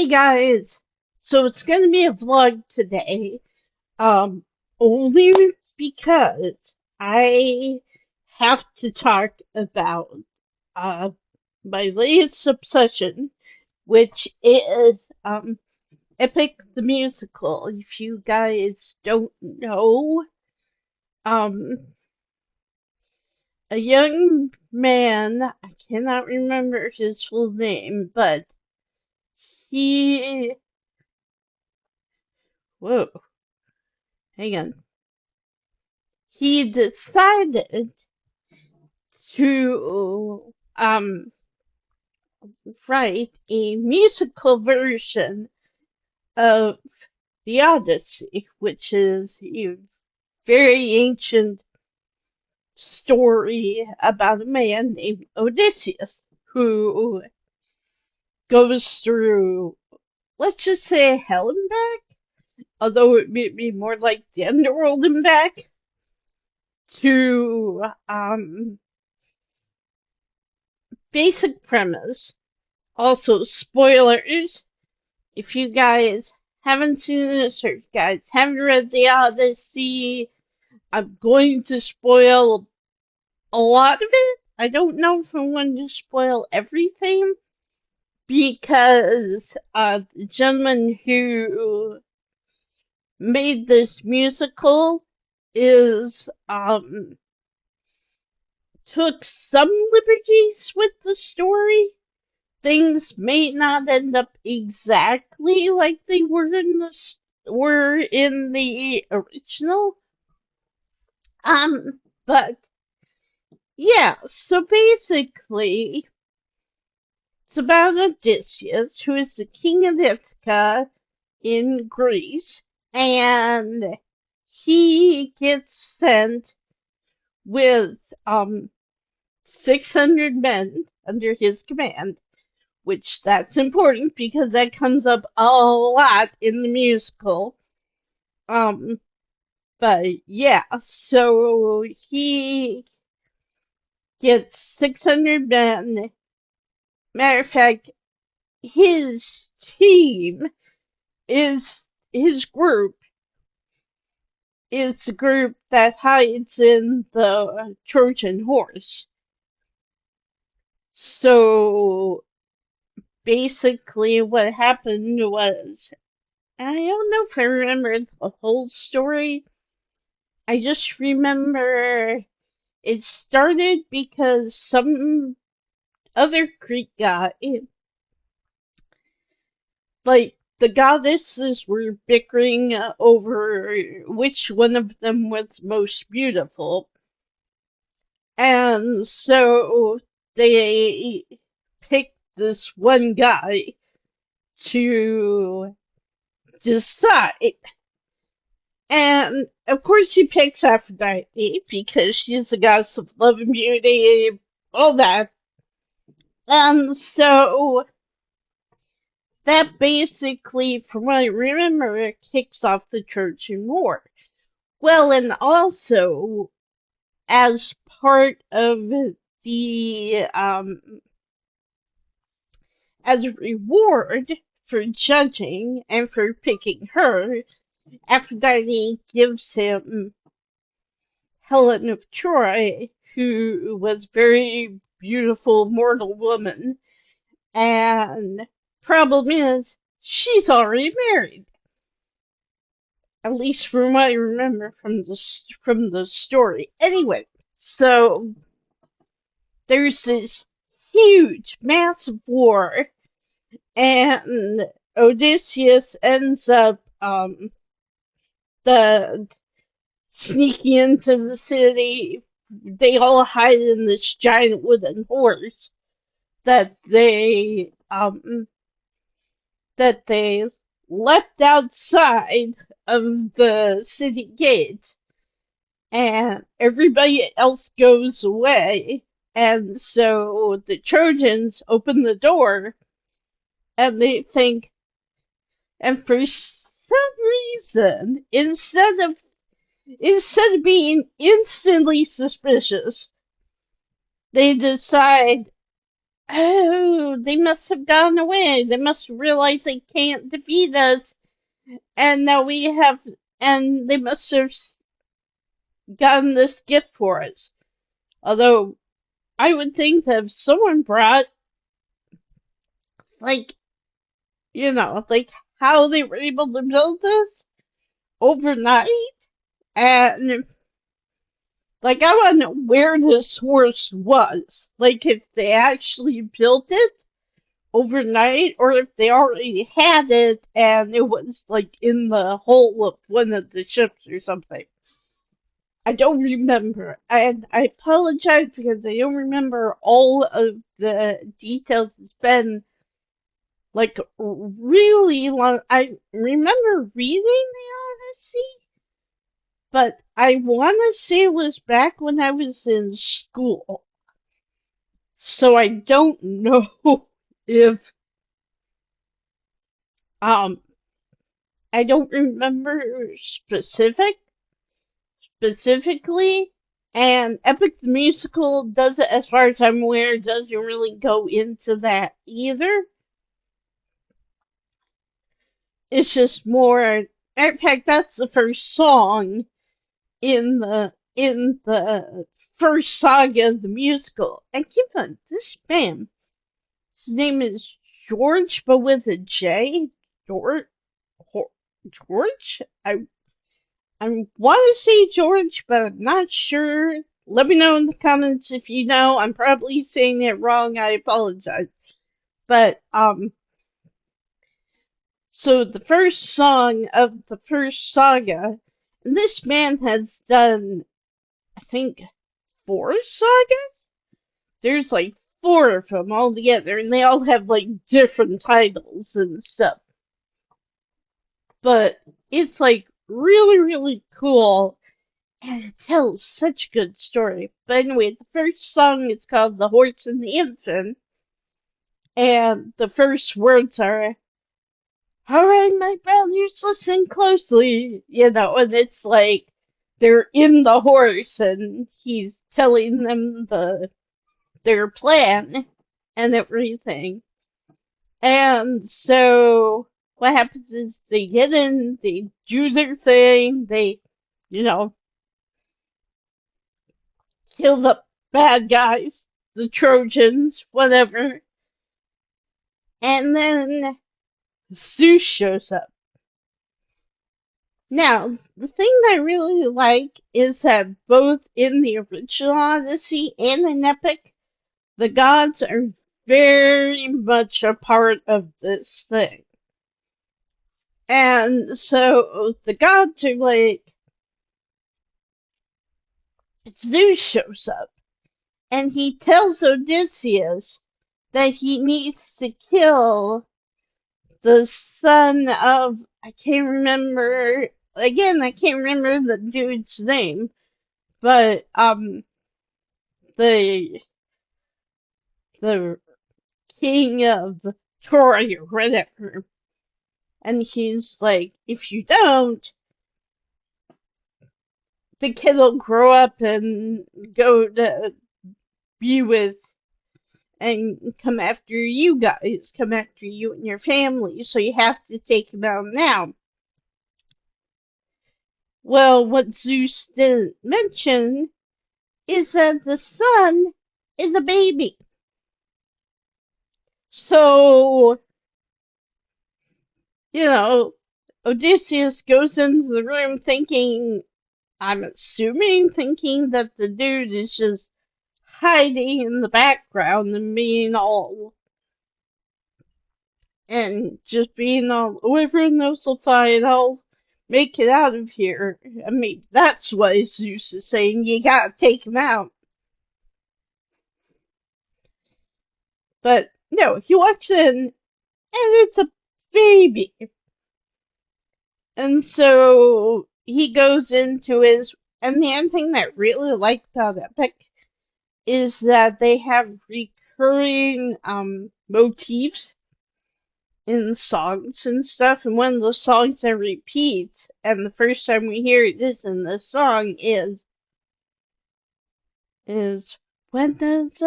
Hey guys, so it's gonna be a vlog today, um, only because I have to talk about uh my latest obsession, which is Epic the Musical. If you guys don't know, um, a young man, I cannot remember his full name, but he, whoa, hang on. He decided to write a musical version of the Odyssey, which is a very ancient story about a man named Odysseus who goes through, let's just say, hell and back, although it may be more like the underworld and back, to basic premise. Also, spoilers. If you guys haven't seen this or you guys haven't read the Odyssey, I'm going to spoil a lot of it. I don't know if I'm going to spoil everything because the gentleman who made this musical is took some liberties with the story. Things may not end up exactly like they were in the original. But yeah, so basically it's about Odysseus, who is the king of Ithaca in Greece, and he gets sent with 600 men under his command, which that's important because that comes up a lot in the musical. Um, but yeah, so he gets 600 men. Matter of fact, his team is his group is the group that hides in the Trojan horse. So basically, what happened was I don't know if I remember the whole story. I just remember it started because some other Greek guy, like the goddesses were bickering over which one of them was most beautiful. And so they picked this one guy to decide. And of course, he picks Aphrodite because she's the goddess of love and beauty, all that. And so that basically, from what I remember, kicks off the Trojan War. Well, and also as part of the, as a reward for judging and for picking her, Aphrodite gives him Helen of Troy, who was a very beautiful mortal woman, and problem is she's already married. At least from what I remember from the story. Anyway, so there's this huge, massive war, and Odysseus ends up the sneaking into the city. They all hide in this giant wooden horse that they left outside of the city gate, and everybody else goes away. And so the Trojans open the door, and they think, and for some reason, instead of being instantly suspicious, they decide oh, they must have gone away. They must have realized they can't defeat us, and now we have, and they must have gotten this gift for us. Although I would think that if someone brought, like, like how they were able to build this overnight, and like I want to know where this horse was. Like if they actually built it overnight, or if they already had it and it was like in the hull of one of the ships or something. I don't remember. And I apologize because I don't remember all of the details. It's been like really long. I remember reading the Odyssey, but I want to say it was back when I was in school. So I don't know if um I don't remember specifically. And Epic the Musical doesn't, as far as I'm aware, doesn't really go into that either. It's just more. In fact, that's the first song in the first saga of the musical. And keep on this man. His name is George, but with a J. George. George. I want to say George, but I'm not sure. Let me know in the comments if you know. I'm probably saying it wrong. I apologize. But so the first song of the first saga, and this man has done, I think, 4 sagas. There's like 4 of them all together, and they all have like different titles and stuff. But it's like really, really cool. And it tells such a good story. But anyway, the first song is called The Horse and the Infant. And the first words are, all right, my brothers, listen closely. And it's like they're in the horse and he's telling them their plan and everything. And so what happens is they get in, they do their thing, they, you know, kill the bad guys, the Trojans, whatever. And then Zeus shows up. Now, the thing I really like is that both in the original Odyssey and in Epic, the gods are very much a part of this thing. And so the gods are like, Zeus shows up and he tells Odysseus that he needs to kill the son of, I can't remember, again, I can't remember the dude's name, but the the king of Troy or whatever. And he's like, if you don't, the kid will grow up and go to be with and come after you guys, come after you and your family, so you have to take him out now. Well, what Zeus didn't mention is that the son is a baby. So, Odysseus goes into the room thinking, I'm assuming, thinking that the dude is just hiding in the background and being all, oh, everyone knows will fine, I'll make it out of here. I mean, that's why Zeus is saying you gotta take him out. But no, he walks in and it's a baby. And so he goes into his, and the other thing that I really like about Epic is that they have recurring motifs in songs and stuff. And one of the songs that repeats, and the first time we hear it is in the song, is when does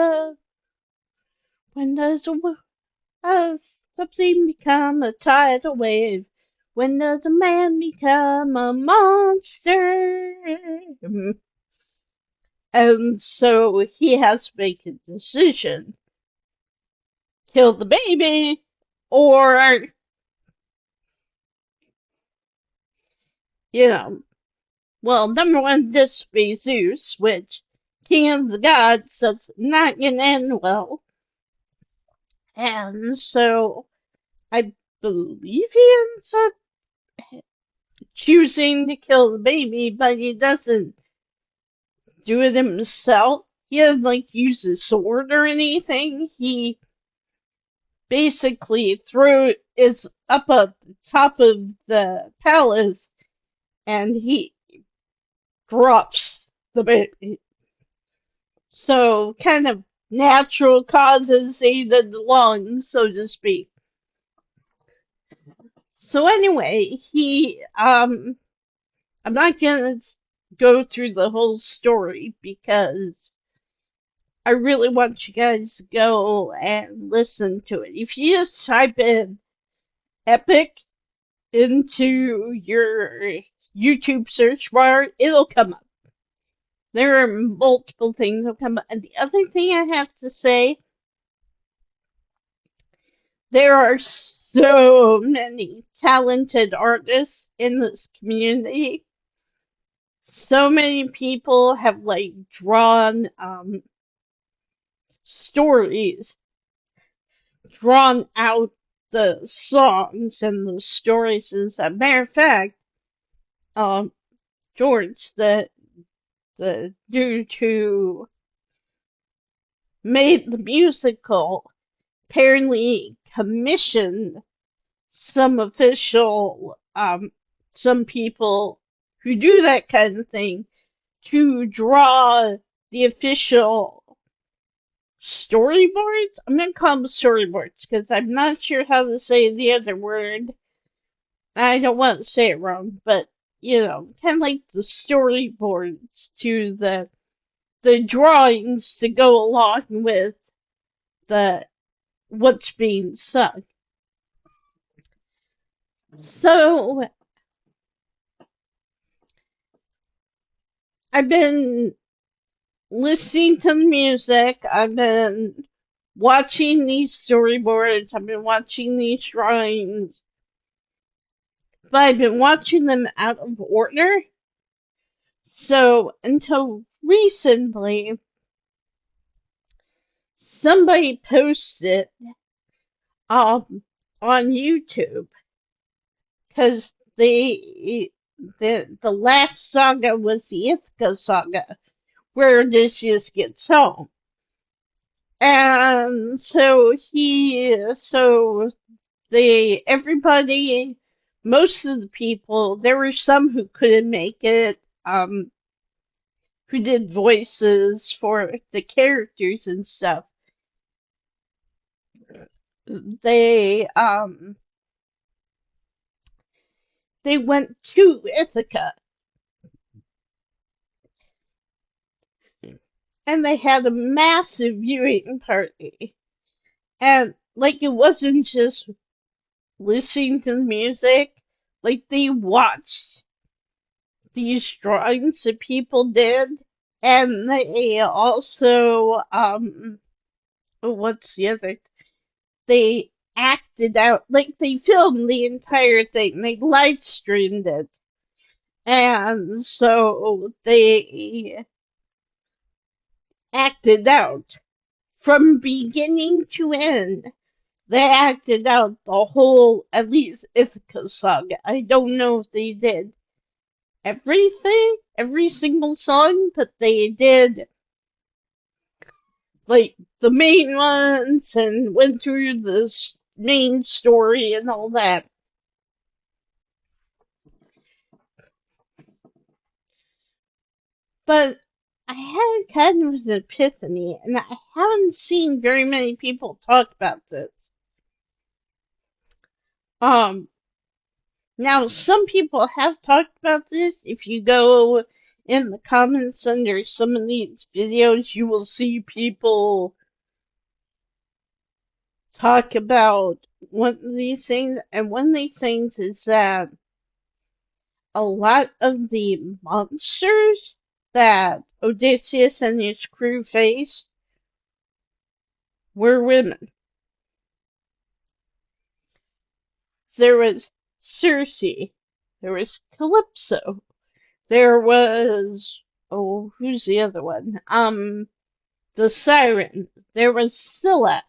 When does something become a tidal wave? When does a man become a monster? And so he has to make a decision. Kill the baby or, you know, well, number one, disobey Zeus, which King of the Gods that's not gonna end well. And so I believe he ends up choosing to kill the baby, but he doesn't do it himself. He doesn't like use his sword or anything. He basically is up at the top of the palace and he drops the baby. So kind of natural causes aided along, so to speak. So anyway, I'm not gonna go through the whole story because I really want you guys to go and listen to it. If you just type in epic into your YouTube search bar, it'll come up. There are multiple things that come up. And the other thing I have to say, there are so many talented artists in this community. So many people have like drawn stories, drawn out the songs and the stories. As a matter of fact, George, the dude who made the musical, apparently commissioned some official, some people who do that kind of thing to draw the official storyboards. I'm going to call them storyboards because I'm not sure how to say the other word. I don't want to say it wrong, but kind of like the storyboards to the drawings to go along with the what's being sung. So I've been listening to the music, I've been watching these storyboards, I've been watching these drawings, but I've been watching them out of order. So until recently, somebody posted on YouTube because the last saga was the Ithaca saga, where Odysseus gets home. And so everybody, most of the people, there were some who couldn't make it, who did voices for the characters and stuff. They went to Ithaca and they had a massive viewing party. And like it wasn't just listening to the music, like they watched these drawings that people did, and they also what's the other? They acted out, like they filmed the entire thing. They live streamed it, and so they acted out from beginning to end. They acted out the whole, at least Ithaca saga. I don't know if they did everything, every single song, but they did like the main ones and went through the main story and all that. But I had kind of an epiphany, and I haven't seen very many people talk about this. Now some people have talked about this. If you go in the comments under some of these videos, you will see people talk about one of these things, and one of these things is that a lot of the monsters that Odysseus and his crew faced were women. There was Circe, there was Calypso, there was, oh, who's the other one? The Siren, there was Scylla.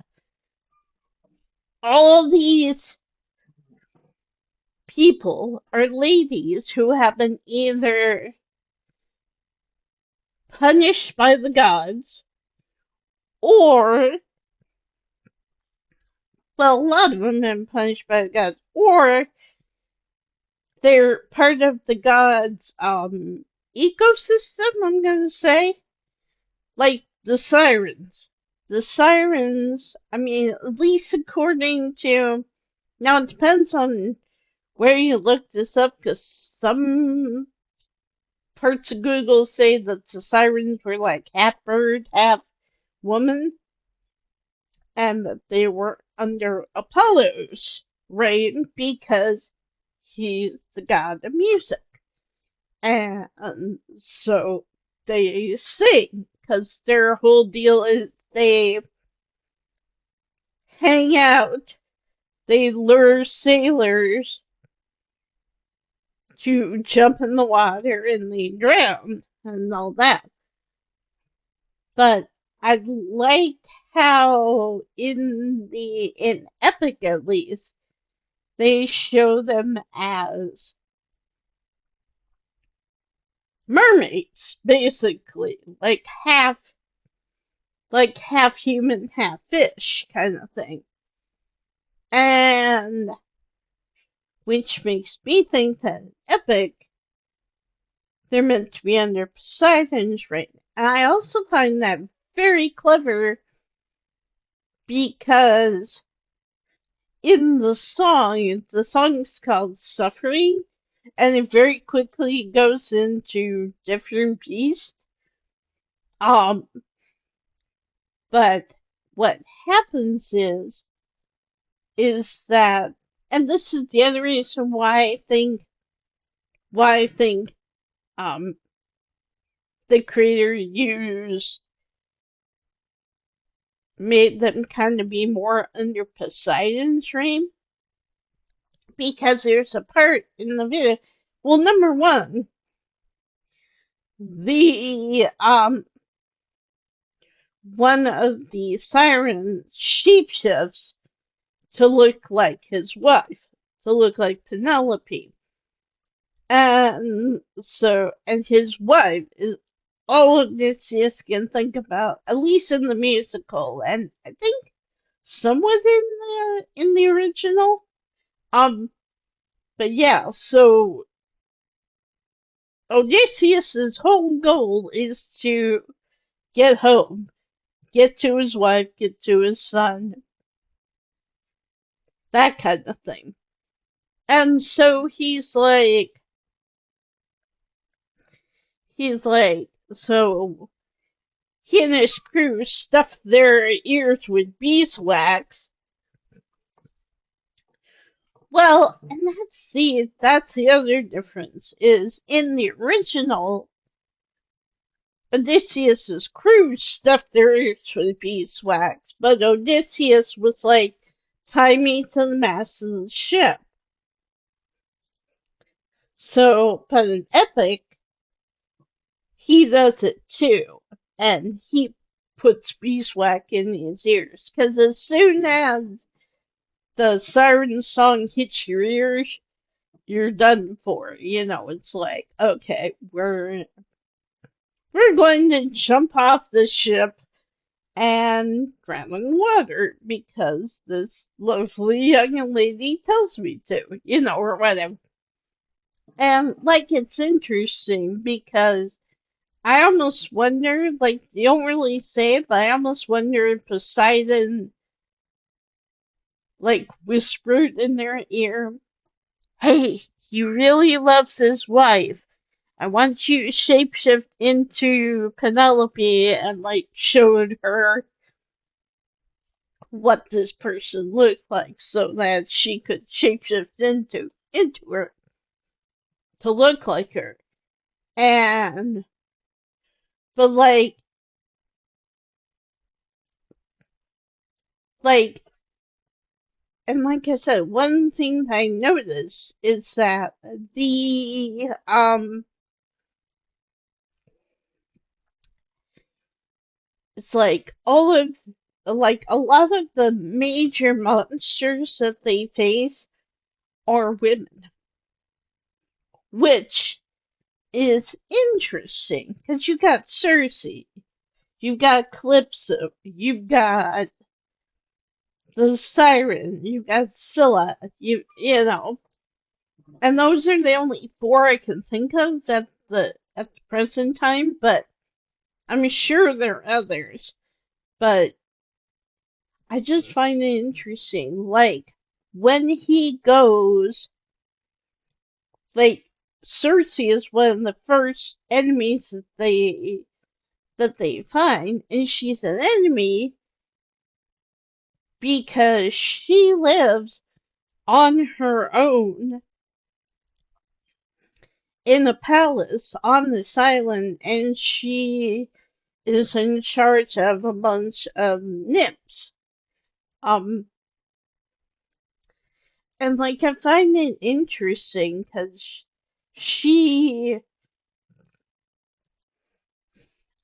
All these people are ladies who have been either punished by the gods or, well, a lot of them have been punished by the gods, or they're part of the gods' ecosystem, I'm gonna say. Like the sirens. The sirens, I mean, at least according to, now it depends on where you look this up, because some parts of Google say that the sirens were like half bird, half woman, and that they were under Apollo's reign because he's the god of music. And so they sing, because their whole deal is they hang out, they lure sailors to jump in the water and they drown and all that. But I liked how in Epic at least, they show them as mermaids, basically, like half human, half fish kind of thing. And which makes me think that Epic, they're meant to be under Poseidon's reign. And I also find that very clever because in the song's called Suffering, and it very quickly goes into different beasts. Um, but what happens is that, and this is the other reason why I think um the creator made them kind of be more under Poseidon's reign, because there's a part in the video. Well, number one, the one of the sirens shapeshifts to look like his wife, to look like Penelope. And his wife is all Odysseus can think about, at least in the musical, and I think somewhat in the original. But yeah, so Odysseus's whole goal is to get home, get to his wife, get to his son, that kind of thing. And so so he and his crew stuffed their ears with beeswax. Well, and that's the other difference, is in the original, Odysseus's crew stuffed their ears with beeswax, but Odysseus was like, tie me to the mast of the ship. So, but in Epic, he does it too, and he puts beeswax in his ears, because as soon as the siren song hits your ears, you're done for. It's like, okay, we're going to jump off the ship and drown in water because this lovely young lady tells me to, or whatever. And like, it's interesting because I almost wonder, like, they don't really say it, but I almost wonder if Poseidon, like, whispered in their ear, hey, he really loves his wife. I want you to shapeshift into Penelope, and like showed her what this person looked like so that she could shapeshift into her to look like her. And but like and like I said, one thing that I noticed is that the it's like all of like a lot of the major monsters that they face are women, which is interesting because you got Cersei, you've got Calypso, you've got the Siren, you've got Scylla, you know, and those are the only four I can think of at the present time. But I'm sure there are others. But I just find it interesting, like when he goes, like Cersei is one of the first enemies that they find, and she's an enemy because she lives on her own in a palace on this island, and she is in charge of a bunch of nymphs. Um, and like I find it interesting because she,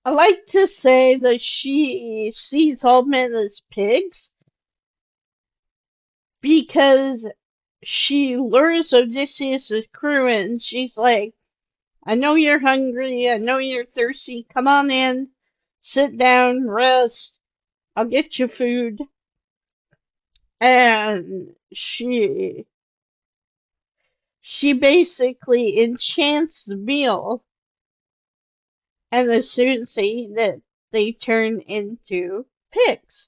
I like to say that she sees all men as pigs because she lures Odysseus' crew and she's like, I know you're hungry, I know you're thirsty, come on in, sit down, rest, I'll get you food. And she basically enchants the meal, and as soon as they eat it, they turn into pigs.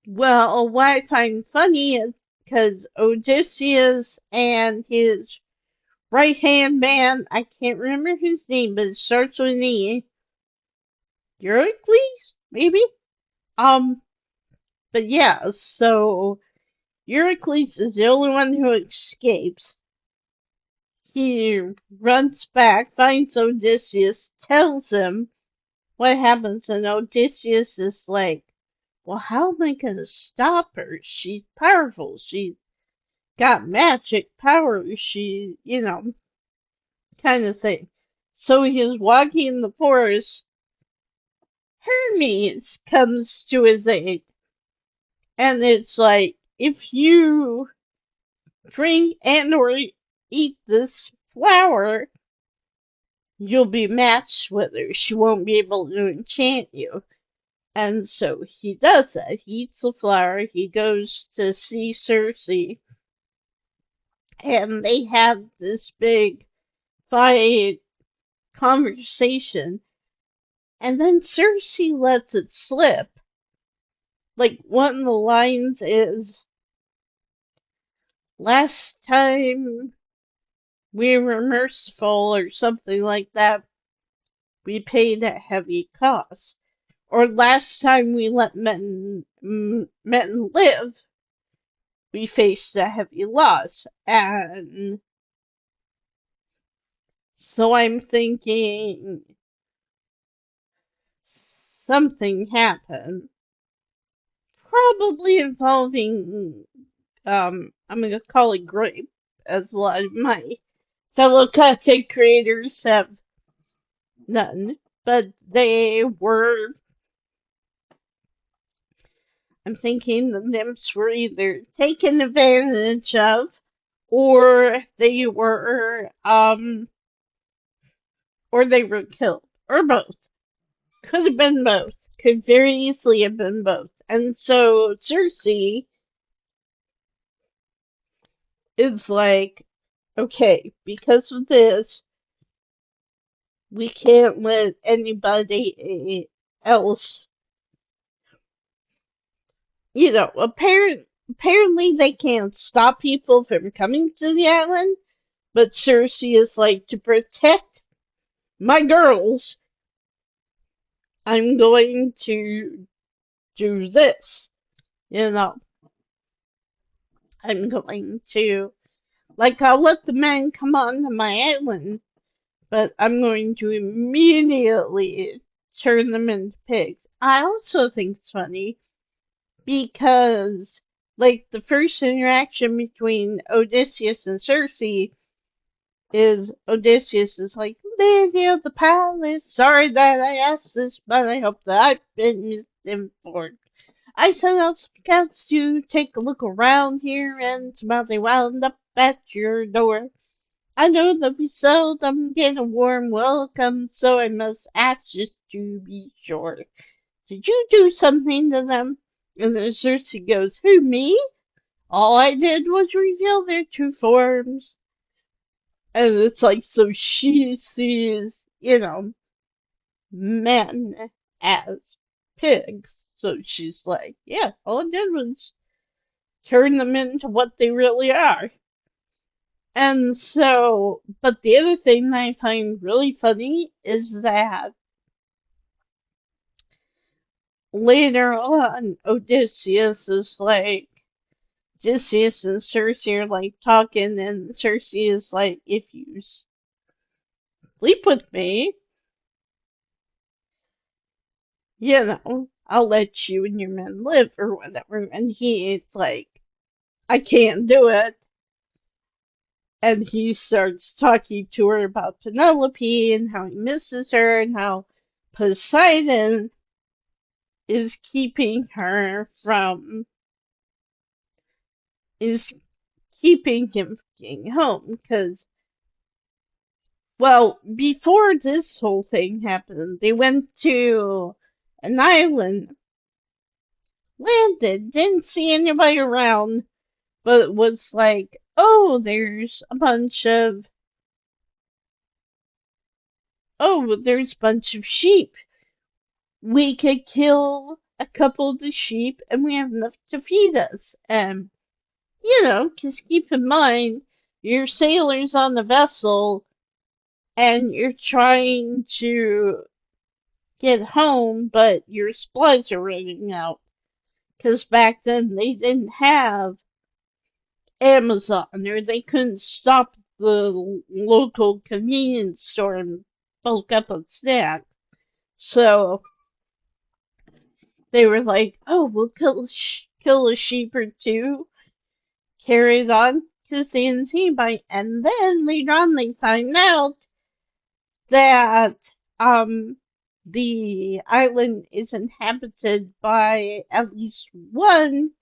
Well, what I find funny is because Odysseus and his right hand man, I can't remember his name, but it starts with an E. Eurycles, maybe? Um, but yeah, so Eurycles is the only one who escapes. He runs back, finds Odysseus, tells him what happens, and Odysseus is like, well, how am I gonna stop her? She's powerful. She's got magic powers. Kind of thing. So he's walking in the forest. Hermes comes to his aid. And it's like, if you drink and or eat this flower, you'll be matched with her. She won't be able to enchant you. And so he does that. He eats the flower. He goes to see Cersei. And they have this big fight conversation. And then Cersei lets it slip. Like one of the lines is, last time we were merciful or something like that, we paid a heavy cost. Or last time we let men live, we faced a heavy loss. And so I'm thinking something happened, probably involving, I'm going to call it grape, as a lot of my fellow content creators have done. But I'm thinking the nymphs were either taken advantage of, or or they were killed, or both. Could have been both. Could very easily have been both. And so Cersei is like, okay, because of this, we can't let anybody else, apparently they can't stop people from coming to the island, but Cersei is like, to protect my girls, I'm going to do this. You know, I'm going to, like, I'll let the men come onto my island, but I'm going to immediately turn them into pigs. I also think it's funny because, like, the first interaction between Odysseus and Circe is Odysseus is like, Lady of the palace, sorry that I asked this, but I hope that I've been misinformed. I sent out some scouts to take a look around here, and somehow they wound up at your door. I know that we seldom get a warm welcome, so I must ask just to be sure. Did you do something to them? And then Circe goes, Who, me? All I did was reveal their true forms. And it's like, so she sees, men as pigs. So she's like, yeah, all I did was turn them into what they really are. And so, but the other thing that I find really funny is that later on, Odysseus and Circe are like talking, and Circe is like, if you sleep with me, I'll let you and your men live or whatever. And he's like, I can't do it. And he starts talking to her about Penelope and how he misses her and how Poseidon is is keeping him from getting home because, well, before this whole thing happened, they went to an island, landed, didn't see anybody around, but it was like, oh, there's a bunch of sheep. We could kill a couple of the sheep and we have enough to feed us. And, because keep in mind, you're sailors on the vessel and you're trying to get home, but your supplies are running out. Because back then they didn't have Amazon, or they couldn't stop the local convenience store and bulk up on snacks. So they were like, oh, we'll kill a sheep or two, carry it on to CNC by, and then later on they find out that the island is inhabited by at least one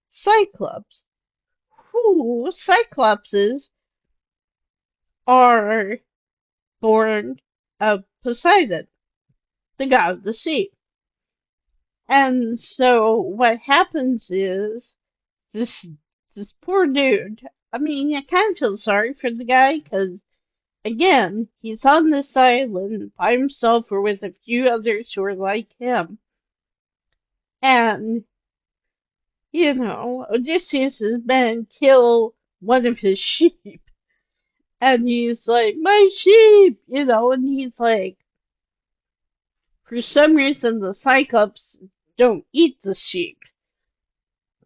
Cyclops. Who Cyclopses are born of Poseidon, the god of the sea. And so what happens is this this poor dude. I mean, I kind of feel sorry for the guy because again, he's on this island by himself or with a few others who are like him. And, Odysseus' men kill one of his sheep. And he's like, my sheep, and he's like, for some reason the Cyclops don't eat the sheep.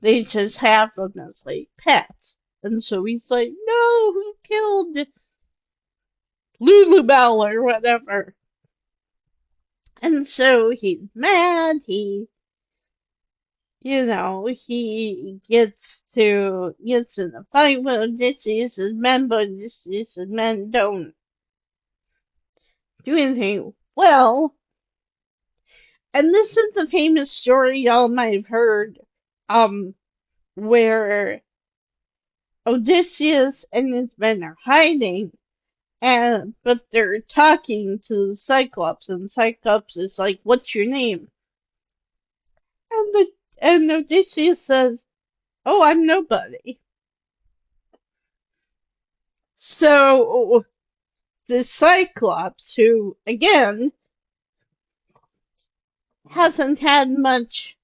They just have them as like pets. And so he's like, no, who killed Lulubelle or whatever? And so he's mad. He gets in a fight with Odysseus' men, but Odysseus' men don't do anything. Well, and this is the famous story y'all might have heard, where Odysseus and his men are hiding, but they're talking to the Cyclops, and Cyclops is like, "What's your name?" And Odysseus says, "Oh, I'm nobody." So the Cyclops, who again hasn't had much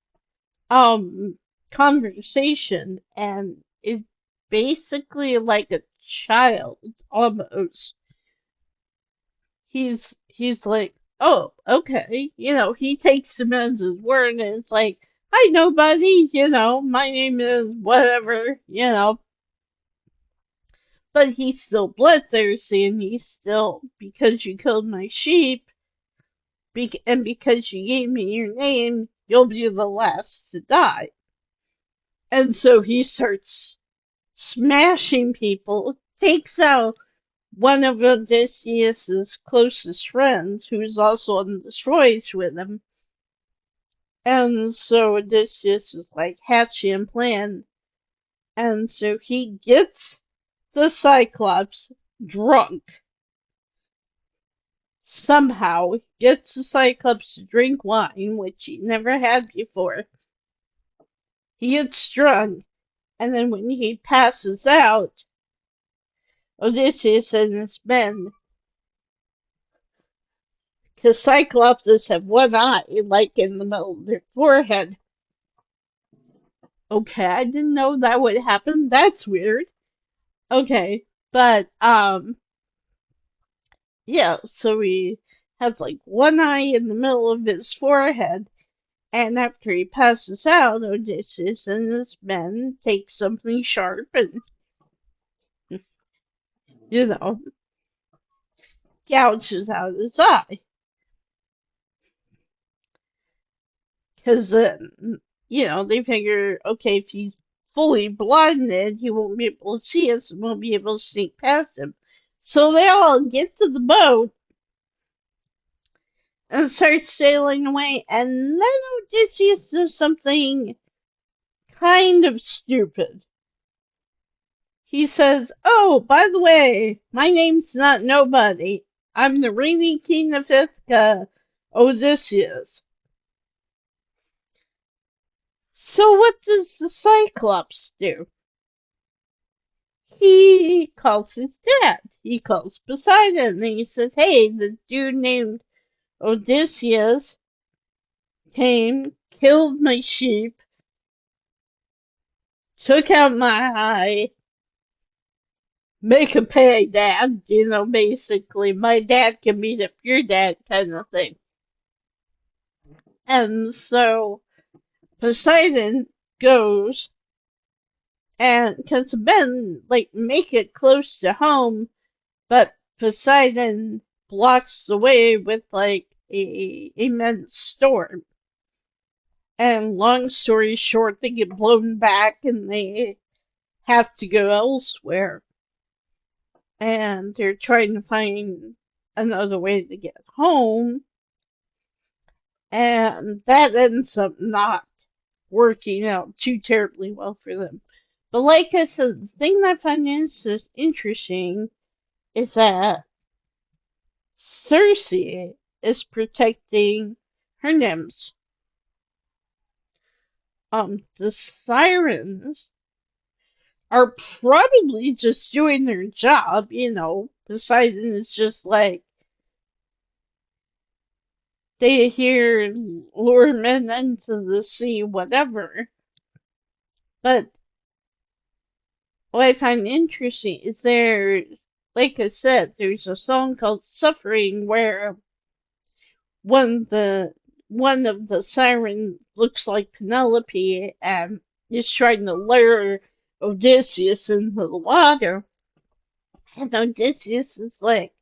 conversation and is basically like a child almost. He's like, oh, okay, he takes him as his word, and it's like, hi, nobody, my name is whatever, but he's still bloodthirsty, and he's still, because you killed my sheep, and because you gave me your name, you'll be the last to die. And so he starts smashing people, takes out one of Odysseus's closest friends, who's also on the voyage with him. And so Odysseus is like hatching a plan. And so he gets the Cyclops drunk. Somehow gets the Cyclops to drink wine, which he never had before. He gets drunk, and then when he passes out, Odysseus and his men, because Cyclopses have one eye, like in the middle of their forehead. Okay, I didn't know that would happen. That's weird. Okay, but, yeah, so he has like one eye in the middle of his forehead, and after he passes out, Odysseus and his men take something sharp and, you know, gouges out his eye. Because then, they figure, okay, if he's fully blinded, he won't be able to see us and won't be able to sneak past him. So they all get to the boat and start sailing away, and then Odysseus does something kind of stupid. He says, oh, by the way, my name's not nobody. I'm the reigning king of Ithaca, Odysseus. So what does the Cyclops do? He calls his dad. He calls Poseidon, and he says, hey, the dude named Odysseus came, killed my sheep, took out my eye, make a pay, Dad. Basically, my dad can beat up your dad kind of thing. And so Poseidon goes and because Ben make it close to home, but Poseidon blocks the way with a immense storm. And long story short, they get blown back and they have to go elsewhere. And they're trying to find another way to get home. And that ends up not working out too terribly well for them. But like I said, the thing that I find interesting is that Circe is protecting her nymphs. The sirens are probably just doing their job, Poseidon is just like, they hear lure men into the sea, whatever. But what I find interesting is like I said, there's a song called Suffering where one of the sirens looks like Penelope and is trying to lure Odysseus into the water. And Odysseus is like,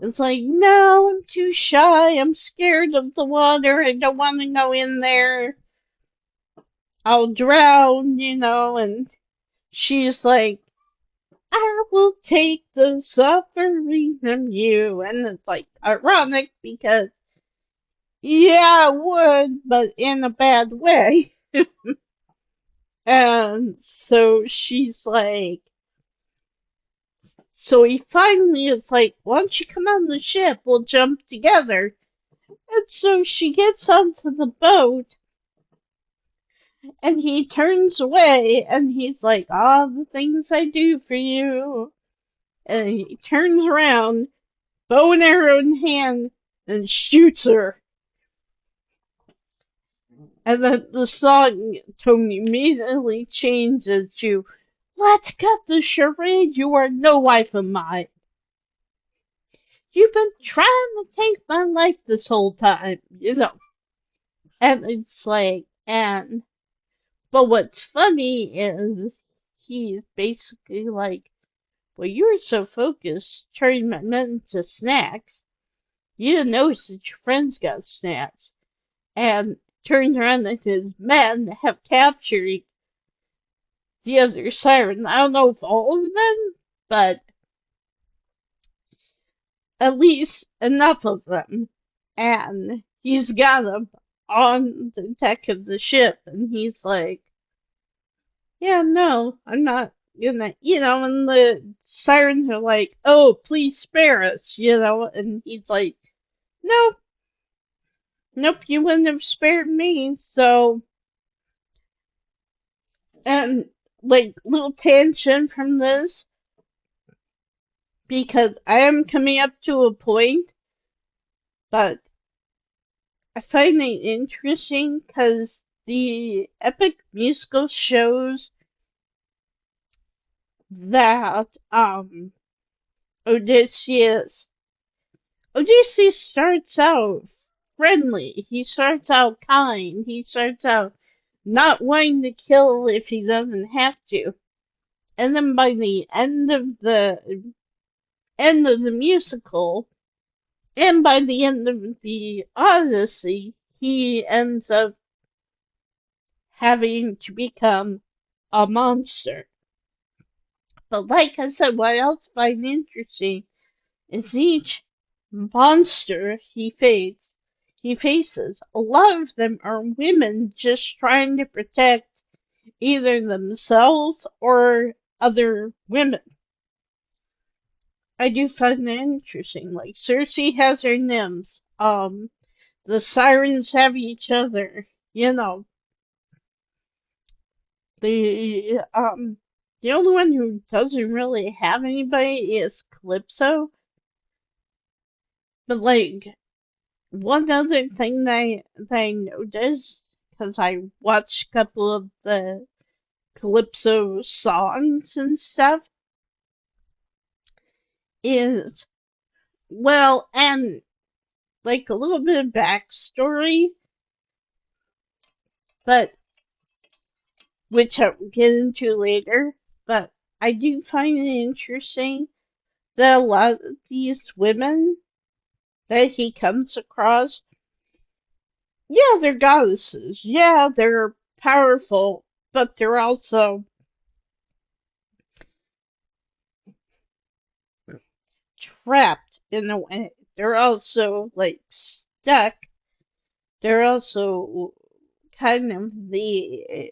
no, I'm too shy. I'm scared of the water. I don't want to go in there. I'll drown, and she's like, I will take the suffering from you. And it's ironic because, yeah, I would, but in a bad way. And so she's like, so he finally is like, why don't you come on the ship? We'll jump together. And so she gets onto the boat and he turns away and he's like, all the things I do for you. And he turns around, bow and arrow in hand, and shoots her. And then the song tone immediately changes to, let's cut the charade, you are no wife of mine. You've been trying to take my life this whole time, And it's like, And but what's funny is he's basically like, well, you were so focused turning my men into snacks, you didn't notice that your friends got snatched. And turns around and his men have captured the other siren. I don't know if all of them, but at least enough of them. And he's got them on the deck of the ship, and he's like, yeah, no, I'm not gonna, and the sirens are like, oh, please spare us, and he's like, nope, nope, you wouldn't have spared me, so, and, like, little tangent from this, because I am coming up to a point, but I find it interesting because the epic musical shows that Odysseus Odysseus starts out friendly. He starts out kind. He starts out not wanting to kill if he doesn't have to. And then by the end of the musical, and by the end of the Odyssey, he ends up having to become a monster. But like I said, what else I find interesting is each monster he faces, a lot of them are women just trying to protect either themselves or other women. I do find that interesting. Like Cersei has her nymphs. The sirens have each other. The only one who doesn't really have anybody is Calypso. But like one other thing that I noticed, because I watched a couple of the Calypso songs and stuff, is, well, and like a little bit of backstory, but which I'll get into later, but I do find it interesting that a lot of these women that he comes across, yeah, they're goddesses, yeah, they're powerful, but they're also trapped in a way. They're also like stuck. They're also kind of the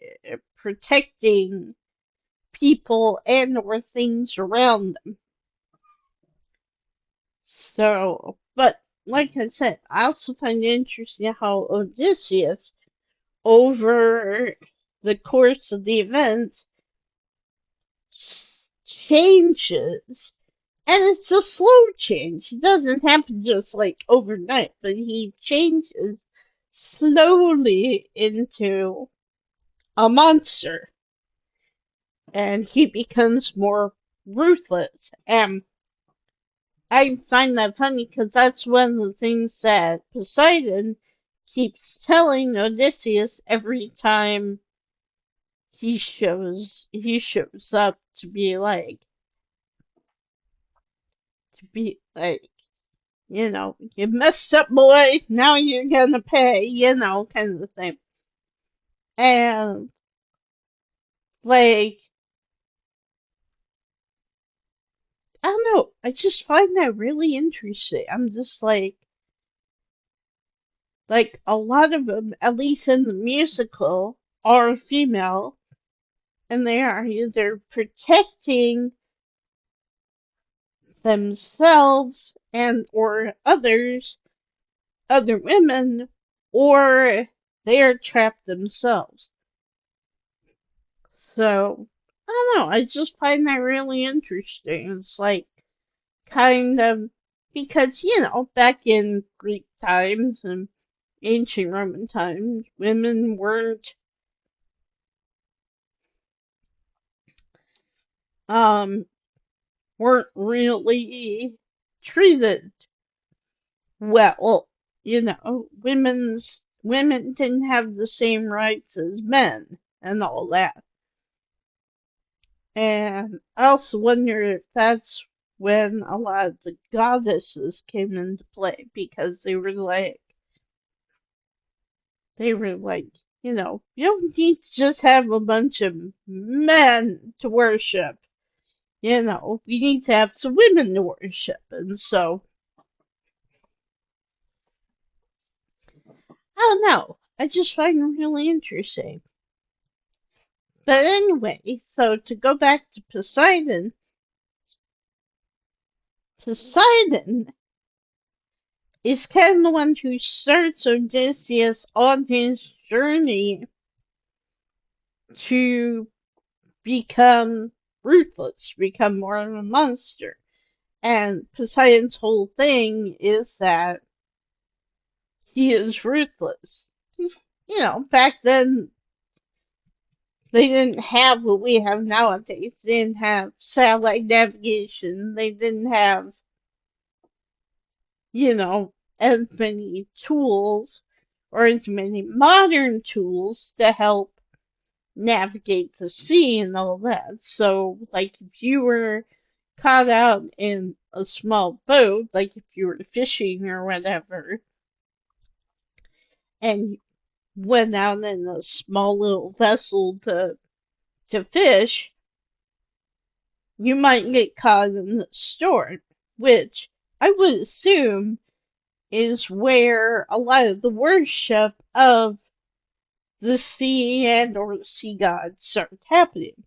protecting people and or things around them. So, but like I said, I also find it interesting how Odysseus, over the course of the events, changes. And it's a slow change. It doesn't happen just like overnight, but he changes slowly into a monster. And he becomes more ruthless. And I find that funny because that's one of the things that Poseidon keeps telling Odysseus every time he shows up to be like, you messed up, boy, now you're gonna pay, kind of the thing. And like, I don't know, I just find that really interesting. I'm just like a lot of them, at least in the musical, are female, and they are either protecting themselves and or other women, or they are trapped themselves. So I don't know. I just find that really interesting. It's like kind of because back in Greek times and ancient Roman times, women um weren't really treated well. Women's women didn't have the same rights as men and all that. And I also wonder if that's when a lot of the goddesses came into play because they were like, you don't need to just have a bunch of men to worship. We need to have some women to worship. And so, I don't know. I just find it really interesting. But anyway, so to go back to Poseidon is kind of the one who starts Odysseus on his journey to become ruthless, become more of a monster. And Poseidon's whole thing is that he is ruthless. Back then they didn't have what we have nowadays. They didn't have satellite navigation. They didn't have, as many tools or as many modern tools to help navigate the sea and all that. So, like, if you were caught out in a small boat, like if you were fishing or whatever, and went out in a small little vessel to fish, you might get caught in the storm, which I would assume is where a lot of the worship of the sea and or the sea gods started happening.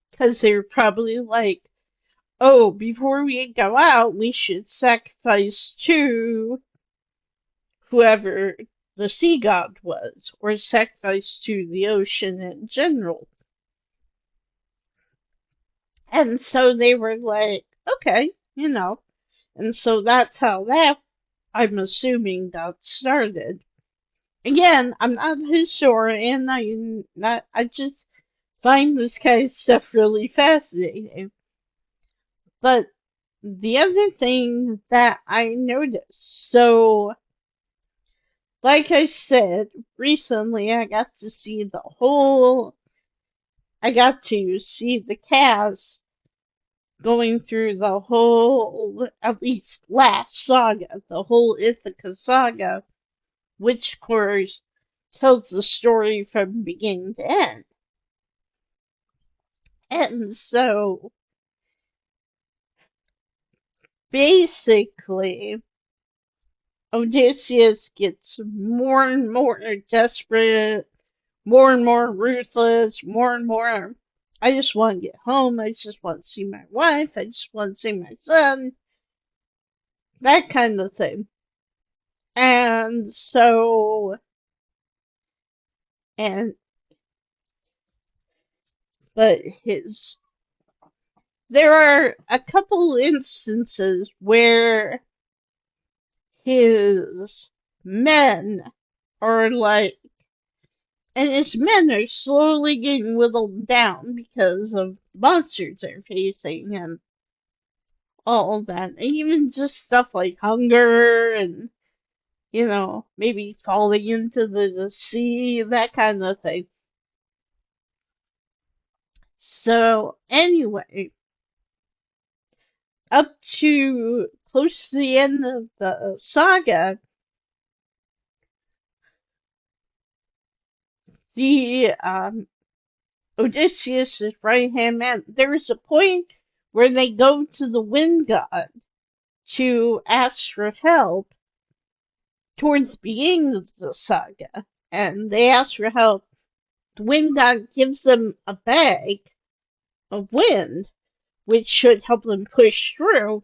Because they were probably like, oh, before we go out, we should sacrifice to whoever the sea god was, or sacrifice to the ocean in general. And so they were like, okay, and so that's how that, I'm assuming, got started. Again, I'm not a historian. I just find this kind of stuff really fascinating. But the other thing that I noticed, so like I said, recently I got to see the cast going through the whole, at least last saga, the whole Ithaca saga, which of course tells the story from beginning to end. And so basically, Odysseus gets more and more desperate, more and more ruthless, more and more. I just want to get home. I just want to see my wife. I just want to see my son. That kind of thing. And so, and, but there are a couple instances where his men are like, and his men are slowly getting whittled down because of monsters they're facing and all of that. And even just stuff like hunger and, maybe falling into the sea, that kind of thing. So, anyway, up to close to the end of the saga, the Odysseus' right hand man, there's a point where they go to the wind god to ask for help towards the beginning of the saga. And they ask for help. The wind god gives them a bag of wind, which should help them push through.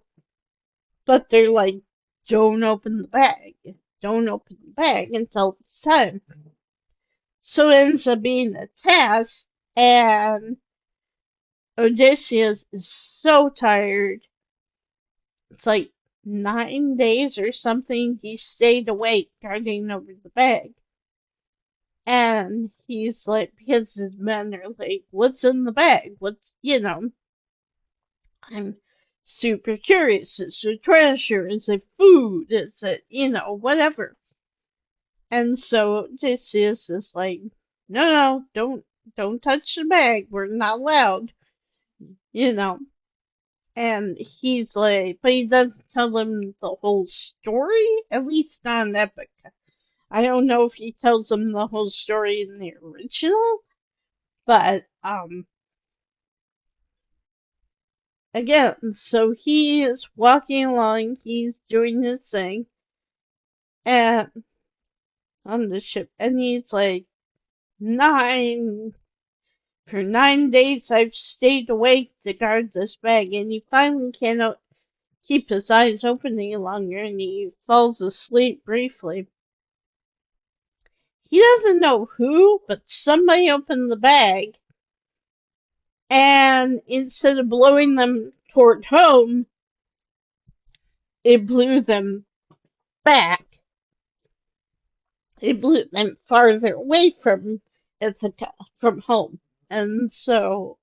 But they're like, don't open the bag. Don't open the bag until it's time. So it ends up being a test, and Odysseus is so tired. It's like 9 days or something he stayed awake guarding over the bag. And he's like, because his men are like, what's in the bag? I'm super curious. Is it treasure? Is it food? Is it, whatever? And so Odysseus is like, no, don't touch the bag. We're not allowed, you know. And he's like, but he doesn't tell them the whole story, at least not in Epic. I don't know if he tells them the whole story in the original, but again, so he is walking along, he's doing his thing, and on the ship, and he's like, nine for 9 days I've stayed awake to guard this bag, and he finally cannot keep his eyes open any longer, and he falls asleep briefly. He doesn't know who, but somebody opened the bag, and instead of blowing them toward home, it blew them back. It blew them farther away from Ithaca, from home. And so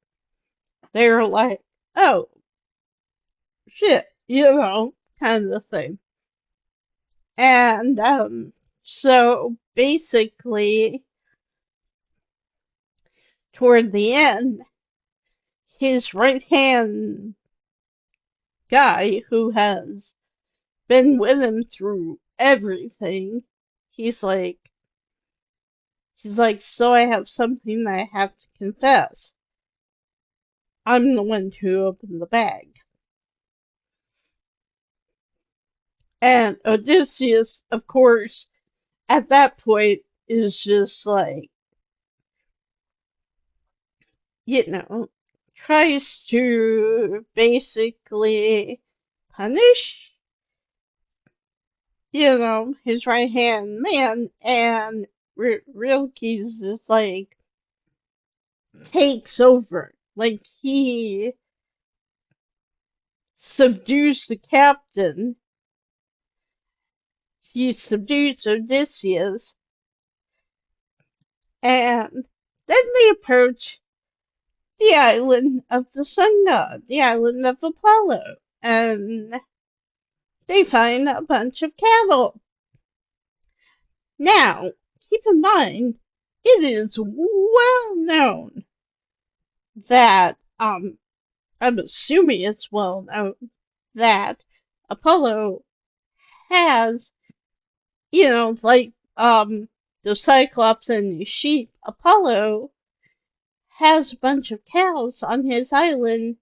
they're like, oh, shit, kind of thing. And so basically, toward the end, his right hand guy, who has been with him through everything, he's like, so I have something I have to confess. I'm the one who opened the bag. And Odysseus, of course, at that point is just like, tries to basically punish, his right hand man, and Rilke's just like takes over. Like he subdues the captain, he subdues Odysseus, and then they approach the island of the sun god, the island of Apollo, and they find a bunch of cattle. Now, keep in mind, it is well known that, I'm assuming it's well known that Apollo has, like, the Cyclops and the sheep, Apollo has a bunch of cows on his island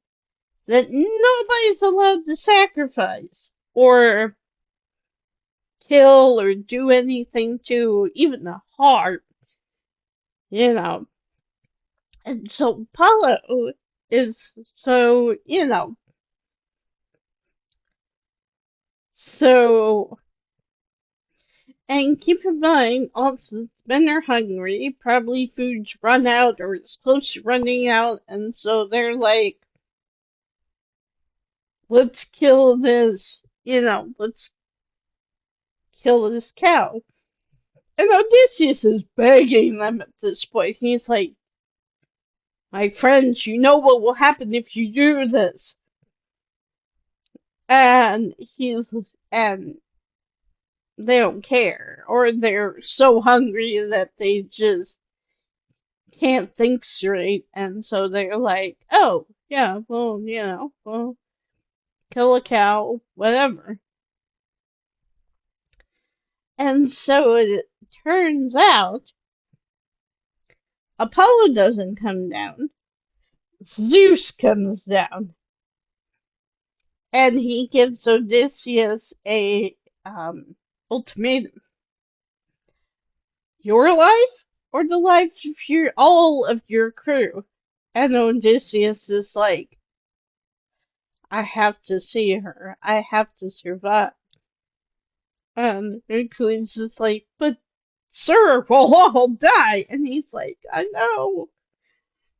that nobody's allowed to sacrifice or kill or do anything to, even the heart, you know. And so Apollo is so, and keep in mind also men are hungry, probably food's run out or it's close to running out, and so they're like, let's kill this, let's kill this cow. And Odysseus is begging them at this point. He's like, my friends, you know what will happen if you do this. And and they don't care. Or they're so hungry that they just can't think straight. And so they're like, oh, yeah, well, well, kill a cow, whatever. And so it turns out Apollo doesn't come down. Zeus comes down. And he gives Odysseus a ultimatum. Your life or the life of all of your crew? And Odysseus is like, I have to see her. I have to survive. And Hercules is like, but sir, we'll all die. And he's like, I know.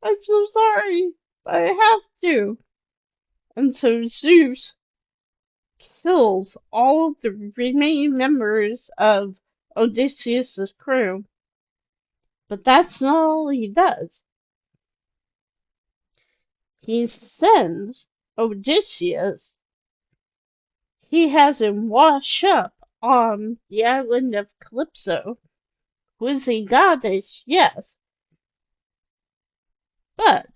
I'm so sorry. But I have to. And so Zeus kills all of the remaining members of Odysseus' crew. But that's not all he does. He sends Odysseus, he has him wash up on the island of Calypso, was a goddess, yes, but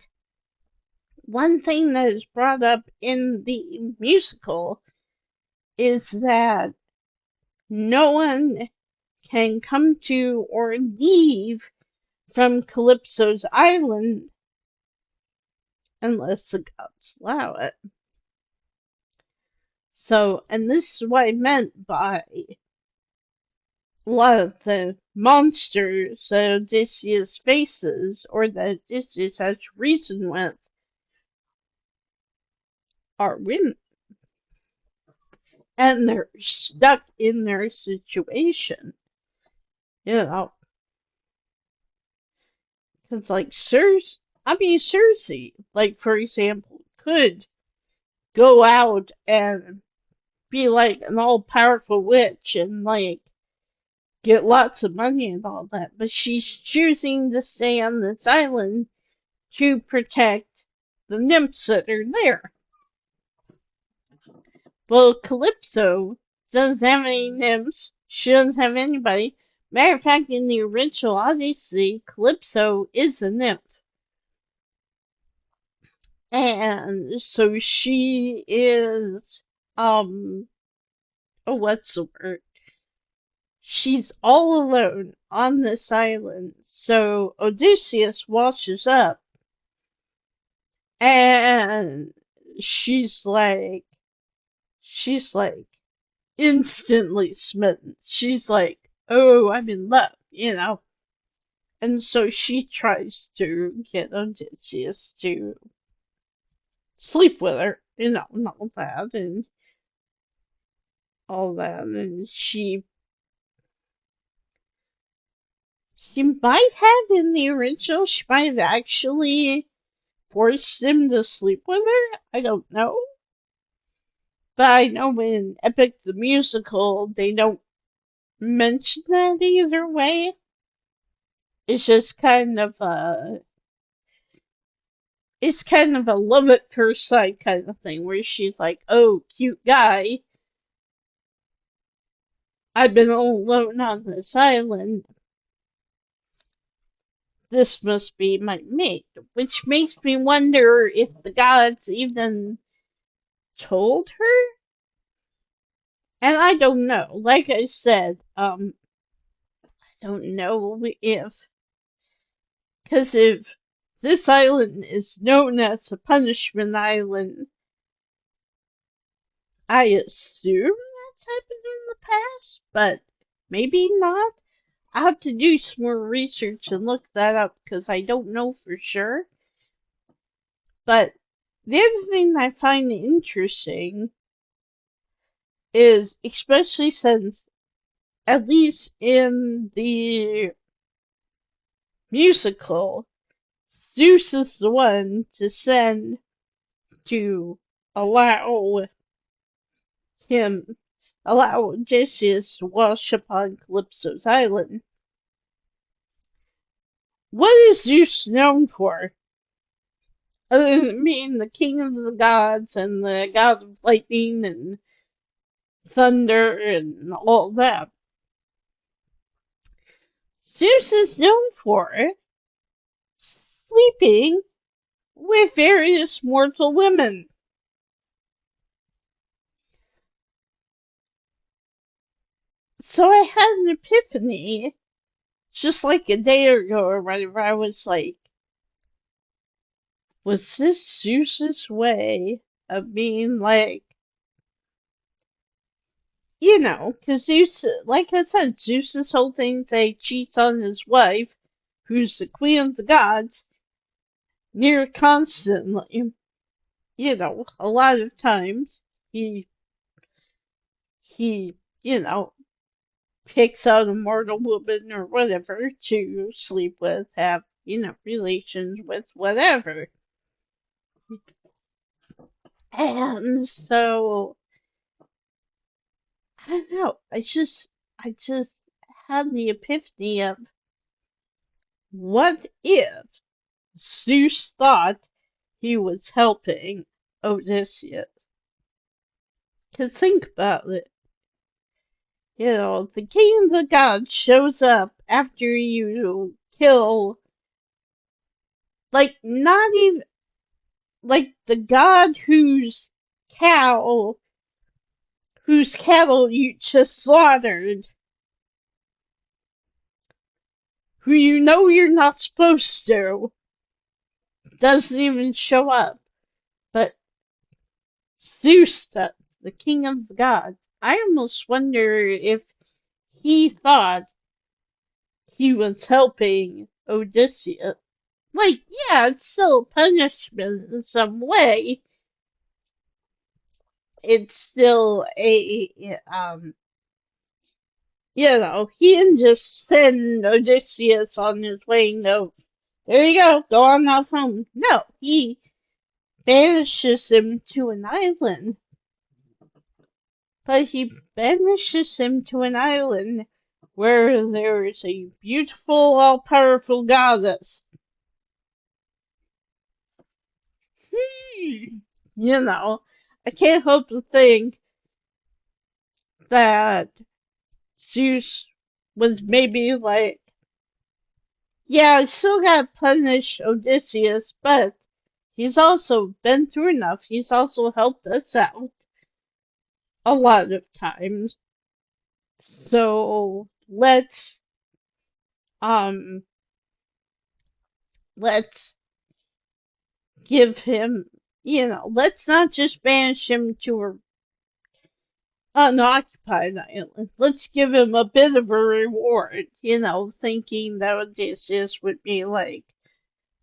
one thing that is brought up in the musical is that no one can come to or leave from Calypso's island unless the gods allow it. So, and this is what I meant by a lot of the monsters that Odysseus faces, or that Odysseus has reason with, are women. And they're stuck in their situation. You know, it's like Circe, like, for example, could go out and be like an all-powerful witch and, like, get lots of money and all that, but she's choosing to stay on this island to protect the nymphs that are there. Well, Calypso doesn't have any nymphs. She doesn't have anybody. Matter of fact, in the original Odesssey, Calypso is a nymph. And so she is, what's the word? She's all alone on this island. So Odysseus washes up and she's like instantly smitten. She's like, oh, I'm in love, you know. And so she tries to get Odysseus to sleep with her, you know, and all that, and all that. And she might have, in the original, she might have actually forced him to sleep with her. I don't know. But I know in Epic the Musical, they don't mention that either way. It's just kind of it's kind of a love at first sight kind of thing, where she's like, oh, cute guy, I've been all alone on this island. This must be my mate. Which makes me wonder if the gods even told her? And I don't know. Like I said, I don't know if, because if this island is known as a punishment island, I assume that's happened in the past, but maybe not. I'll have to do some more research and look that up because I don't know for sure. But the other thing I find interesting is, especially since, at least in the musical, Zeus is the one to send to allow Odysseus to wash upon Calypso's island. What is Zeus known for? Other than being the king of the gods and the god of lightning and thunder and all that. Zeus is known for sleeping with various mortal women. So I had an epiphany just like a day ago or whatever. I was like, was this Zeus's way of being like, you know, because Zeus, like I said, Zeus's whole thing is that he cheats on his wife, who's the queen of the gods, near constantly. You know, a lot of times he, you know, picks out a mortal woman or whatever to sleep with, have, you know, relations with, whatever. And so, I don't know, I just had the epiphany of, what if Zeus thought he was helping Odysseus? Because think about it. The king of the gods shows up after you kill, like, not even, like, the god whose cattle you just slaughtered, who you know you're not supposed to, doesn't even show up. But Zeus does, the king of the gods. I almost wonder if he thought he was helping Odysseus. Like, yeah, it's still punishment in some way. It's still he didn't just send Odysseus on his way. No, there you go on off home. No, he banishes him to an island. But he banishes him to an island where there is a beautiful, all-powerful goddess. I can't help but think that Zeus was maybe like, yeah, I still gotta punish Odysseus, but he's also been through enough. He's also helped us out a lot of times. So um let's give him, let's not just banish him to an unoccupied island. Let's give him a bit of a reward, thinking that Odysseus would be like,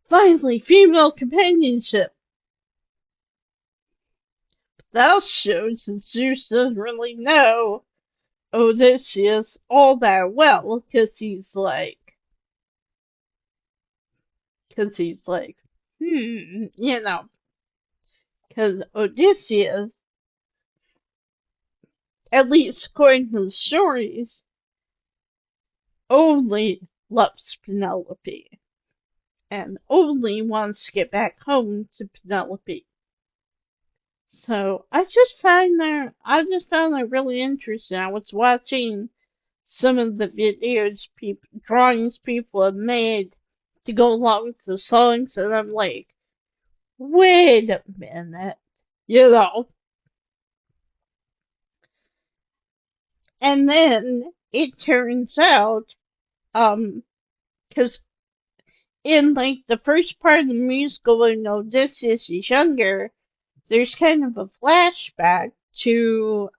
finally, female companionship. That shows that Zeus doesn't really know Odysseus all that well, because Odysseus, at least according to the stories, only loves Penelope and only wants to get back home to Penelope. So I just found that really interesting. I was watching some of the drawings people have made to go along with the songs, and I'm like, wait a minute, you know. And then it turns out, because in like the first part of the musical when Odysseus is younger, there's kind of a flashback to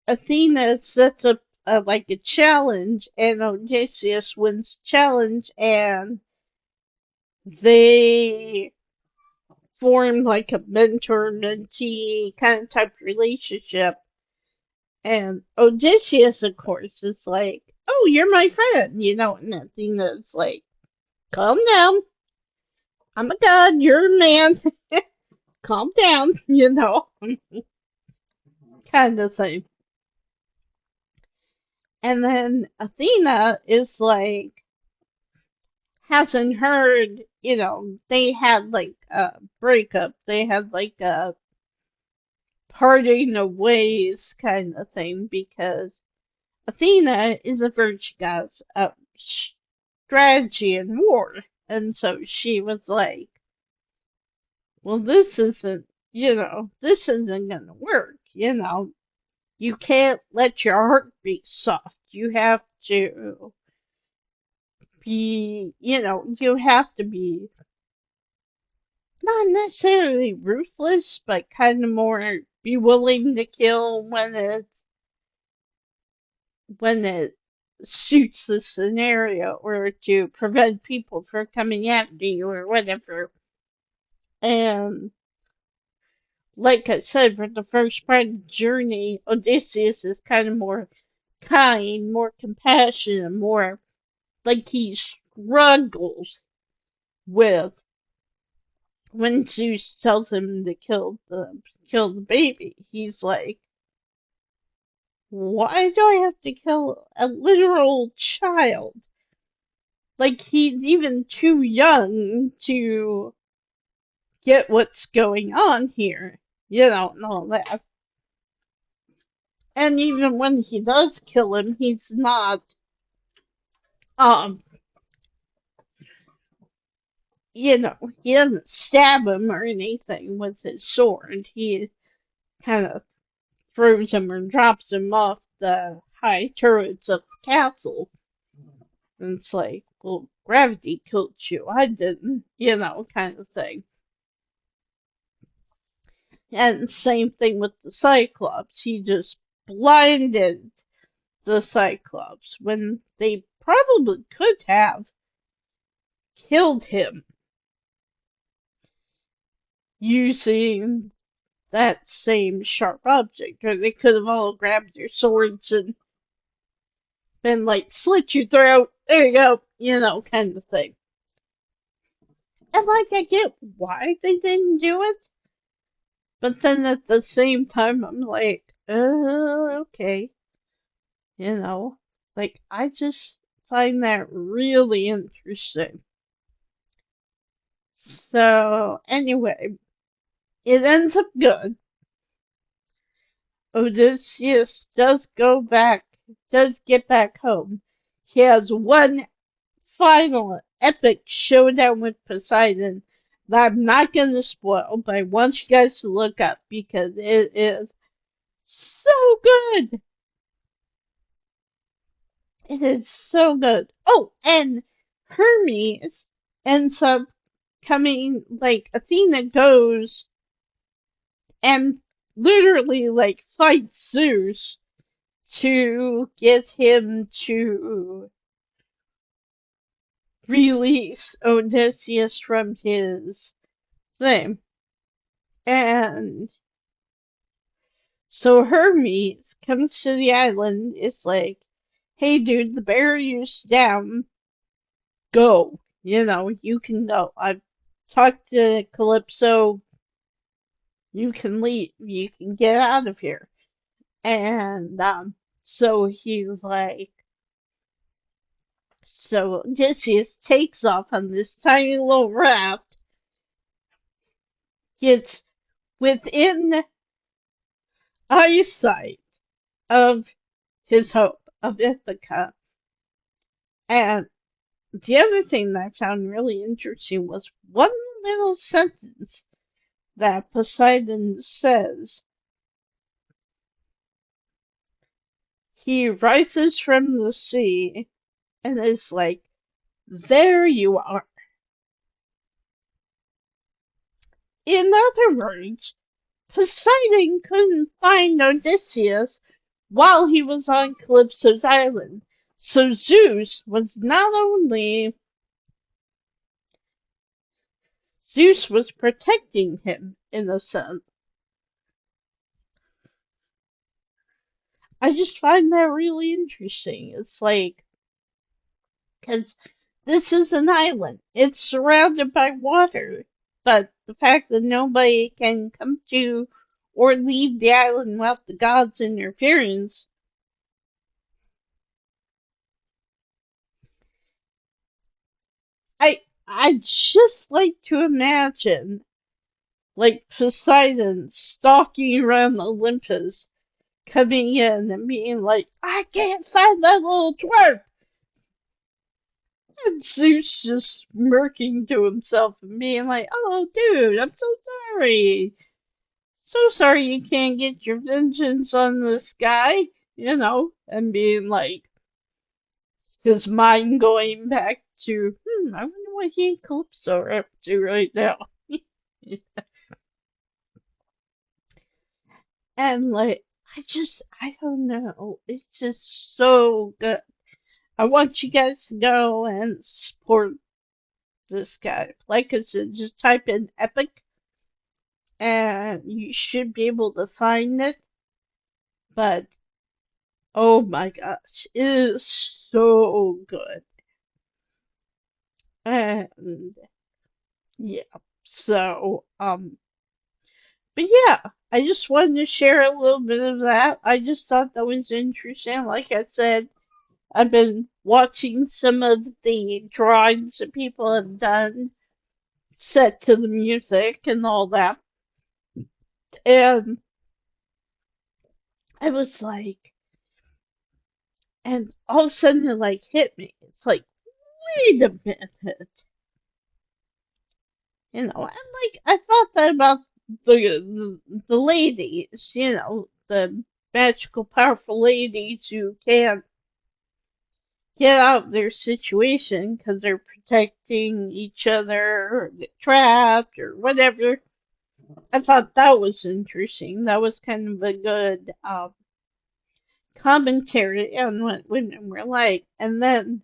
Athena sets up like a challenge, and Odysseus wins the challenge, and they form like a mentor-mentee kind of type relationship. And Odysseus, of course, is like, "Oh, you're my friend," and Athena's like, "Calm down. I'm a god. You're a man. Calm down," kind of thing. And then Athena is like, hasn't heard, they had like a breakup. They had like a parting of ways kind of thing because Athena is a virtue goddess of strategy and war. And so she was like, well, this isn't gonna work. You can't let your heart be soft. You have to be not necessarily ruthless, but kind of more be willing to kill when it suits the scenario or to prevent people from coming after you or whatever. And like I said, for the first part of the journey, Odysseus is kind of more kind, more compassionate, more like he struggles with when Zeus tells him to kill the baby. He's like, why do I have to kill a literal child? Like he's even too young to get what's going on here, and all that. And even when he does kill him, he's not, um, he doesn't stab him or anything with his sword. He kind of throws him or drops him off the high turrets of the castle. And it's like, well, gravity killed you. I didn't, kind of thing. And same thing with the Cyclops. He just blinded the Cyclops when they probably could have killed him using that same sharp object. Or they could have all grabbed their swords and been like, slit your throat, there you go, kind of thing. And like, I get why they didn't do it, but then at the same time, I'm like, okay, you know, like, I just find that really interesting. So, anyway, it ends up good. Odysseus does get back home. He has one final epic showdown with Poseidon that I'm not going to spoil, but I want you guys to look up because it is so good. It is so good. Oh, and Hermes ends up coming, like, Athena goes and literally, like, fights Zeus to get him to release Odysseus from his thing. And so Hermes comes to the island. It's like, hey, dude, the barrier's down. Go. You can go. I've talked to Calypso. You can leave. You can get out of here. And so he's like, so Odysseus takes off on this tiny little raft, gets within eyesight of his hope, of Ithaca. And the other thing that I found really interesting was one little sentence that Poseidon says. He rises from the sea and is like, there you are. In other words, Poseidon couldn't find Odysseus while he was on Calypso's island. So Zeus was protecting him in a sense. I just find that really interesting. It's like, because this is an island. It's surrounded by water. But the fact that nobody can come to or leave the island without the gods' interference, I just like to imagine like Poseidon stalking around Olympus, coming in and being like, I can't find that little twerp. And Zeus just smirking to himself and being like, oh, dude, I'm so sorry. So sorry you can't get your vengeance on this guy, and being like, his mind going back to, I wonder what he and Calypso are up to right now. And like, I don't know. It's just so good. I want you guys to go and support this guy. Like I said, just type in Epic and you should be able to find it. But oh my gosh, it is so good. And yeah, so but yeah, I just wanted to share a little bit of that. I just thought that was interesting. Like I said, I've been watching some of the drawings that people have done set to the music and all that. And I was like, and all of a sudden it like hit me. It's like, wait a minute. And like, I thought that about the ladies, the magical, powerful ladies who can't get out of their situation because they're protecting each other or get trapped or whatever. I thought that was interesting. That was kind of a good commentary on what women were like. And then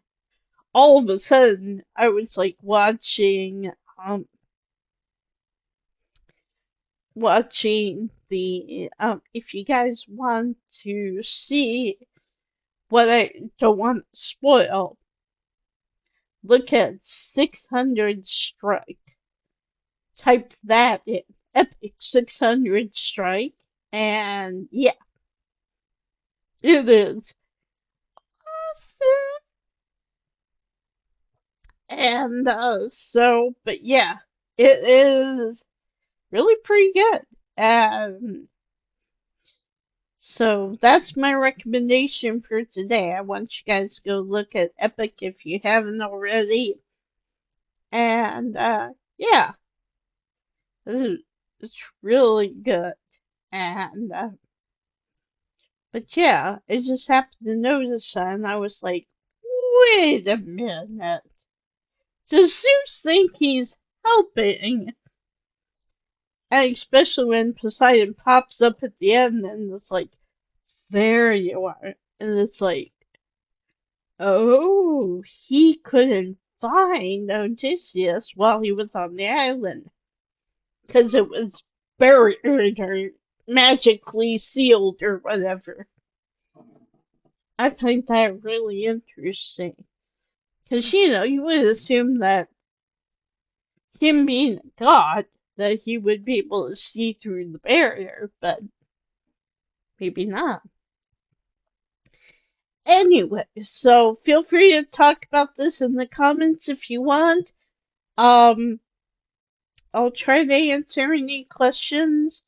all of a sudden, I was like um, watching the if you guys want to see what I don't want to spoil, look at 600 Strike. Type that in. Epic 600 Strike. And yeah, it is awesome. And but yeah, it is really pretty good. And so that's my recommendation for today. I want you guys to go look at Epic if you haven't already. And yeah, it's really good. And but yeah, I just happened to notice that, and I was like, wait a minute. Does Zeus think he's helping? And especially when Poseidon pops up at the end and it's like, there you are. And it's like, oh, he couldn't find Odysseus while he was on the island because it was buried or magically sealed or whatever. I find that really interesting. Because, you would assume that him being a god, that he would be able to see through the barrier, but maybe not. Anyway, so feel free to talk about this in the comments if you want. Um, I'll try to answer any questions.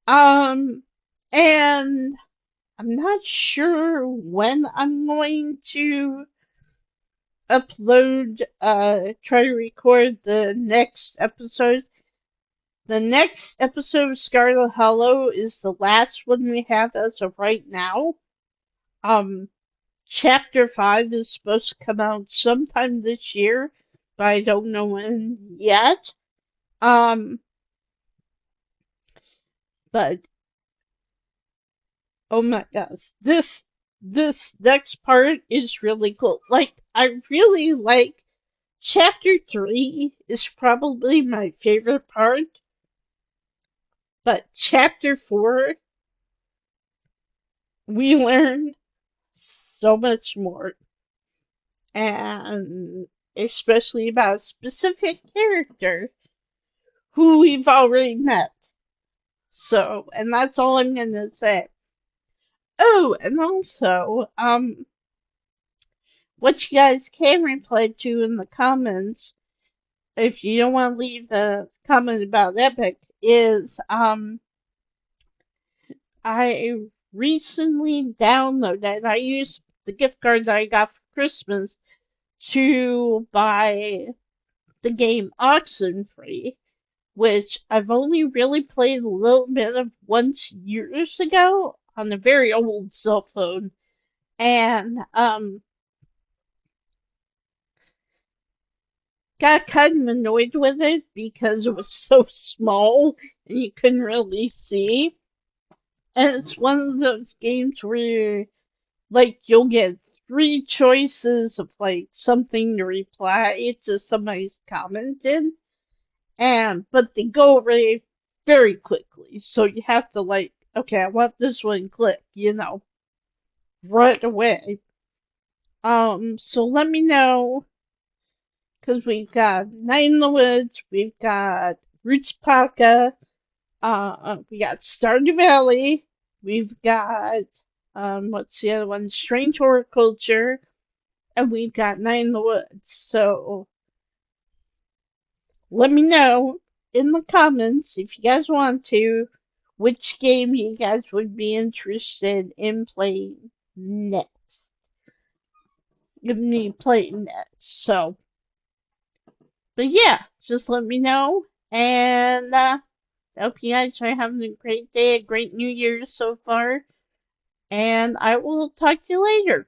And I'm not sure when I'm going to try to record the next episode. The next episode of Scarlet Hollow is the last one we have as of right now. Chapter 5 is supposed to come out sometime this year, but I don't know when yet. But oh my gosh, this next part is really cool. Like, I really like chapter 3 is probably my favorite part, but chapter 4 we learn so much more, and especially about a specific character who we've already met. So, and that's all I'm gonna say. Oh, and also, what you guys can reply to in the comments, if you don't want to leave a comment about Epic, is, I recently downloaded, I used the gift card that I got for Christmas to buy the game Oxenfree, which I've only really played a little bit of once years ago on a very old cell phone. And got kind of annoyed with it because it was so small and you couldn't really see. And it's one of those games where like you'll get three choices of like something to reply to somebody's commented, and but they go away very quickly. So you have to like, okay, I want this one click, right away. So let me know because we've got Night in the Woods, we've got Roots Paka, we got Stardew Valley, we've got what's the other one? Strange Horticulture, and we've got Night in the Woods. So let me know in the comments if you guys want to which game you guys would be interested in playing next. Give me playing next. So yeah, just let me know. And I hope you guys are having a great day, a great New Year so far. And I will talk to you later.